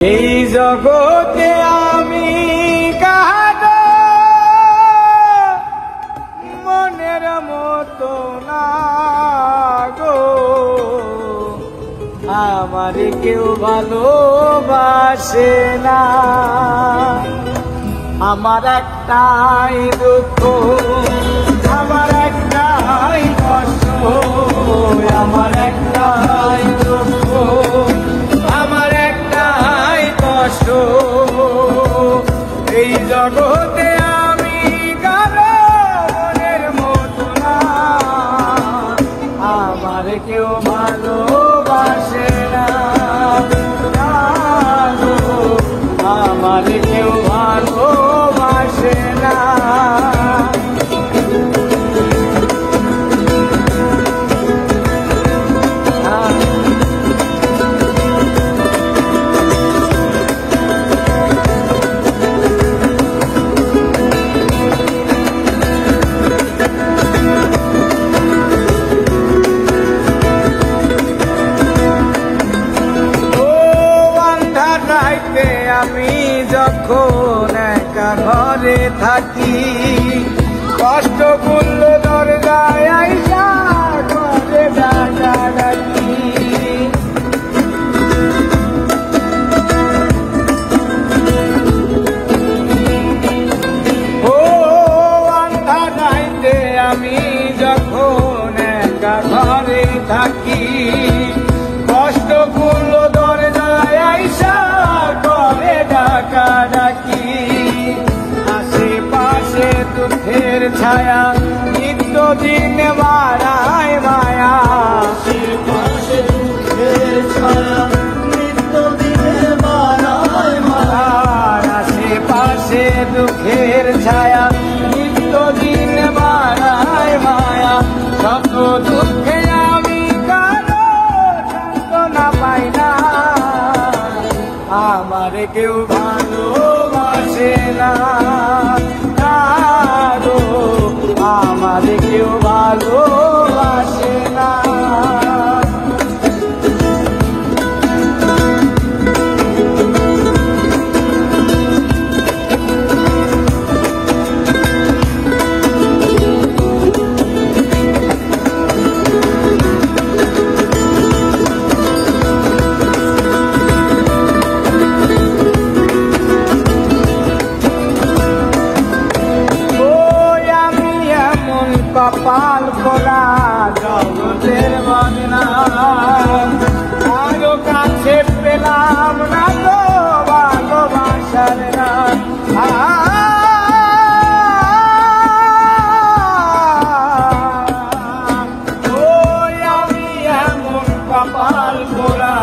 এই জগতে আমি কাহারো মনের মতো না গো, আমার কেউ ভালোবাসে না। আমার একটাই দুঃখ, আমার একটাই কষ্ট, আমার একটাই দুঃখ, আমার একটাই কষ্ট। এই জগতে আমি কারো মনের মতো না, আমার কেউ ভালোবাসে না, আমার কেউ ভালোবাসে না। আমি যখন একা ঘরে থাকি, কষ্ট করল দরজায় আইসা ঘরে ডাকি। ও আন্ধার রাইতে আমি যখন একা ঘরে থাকি, কষ্ট করল দরজায় আইসা ডাকি। আশেপাশে দুঃখের ছায়া নিত্যদিন বাড়ায় মায়া, আশেপাশে দুঃখের ছায়া নিত্যদিন বাড়ায় মায়া, আশেপাশে দুঃখের ছায়া নিত্যদিন বাড়ায় মায়া। শত দুঃখে আমি কারো সান্ত্বনা পাই না, আমার কেউ ভালোবাসে না, আমার কেউ ভালোবাসে না। কপাল পোড়া জগতের বদনাম, আরো কাছে পেলাম না তো ভালোবাসার নাম। ওই আমি এমন কপাল পোড়া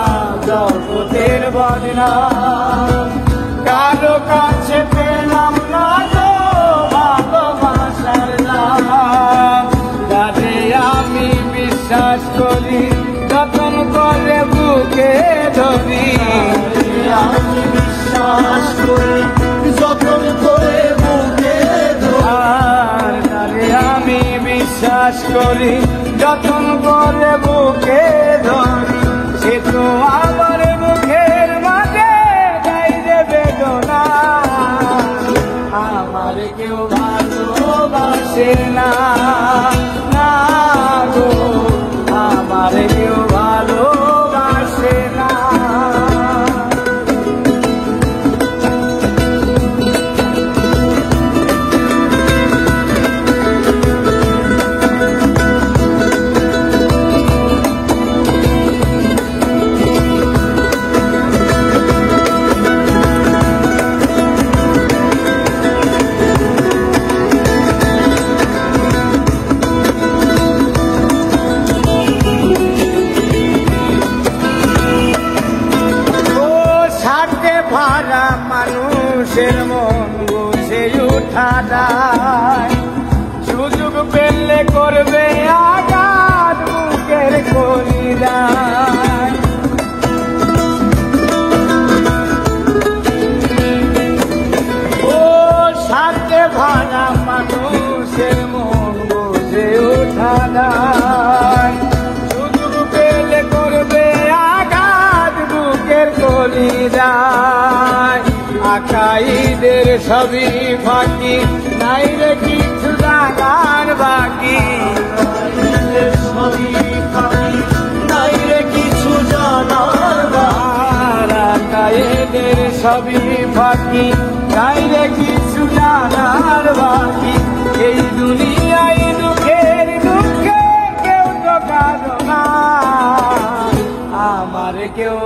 জগতের বদনাম, কারো কাছে পেলাম না তো ভালোবাসার নাম। আমি বিশ্বাস করি যতন করে বুকে ধরি, আমি বিশ্বাস করি যতন করে বুকে ধরি, আমি বিশ্বাস করি যতন করে বুকে ধরি। সে তো আবার মুখের মাঝে দেয় রে বেদনা, আমার কেউ ভালোবাসে না, আমার কেউ ভালোবাসে না। মানুষের মন বুঝে উঠা যায়, সুযোগ পেলে করবে আঘাত বুকের কলিজায়। ও সাথে ভাড়া মানুষের মন বুঝে উঠা যায়, সুযোগ পেলে করবে আঘাত বুকের কলিজায়। কাইদের সবই ফাঁকি, নাই রে কিছু জানার বাকি। সবই ফাঁকি, নাই রে কিছু জানার বাকি। কাইদের সবই ফাঁকি, নাই রে কিছু জানার বাকি। এই দুনিয়ায় দুঃখের দুঃখে কেউ তো কাঁদো না, আমার কেউ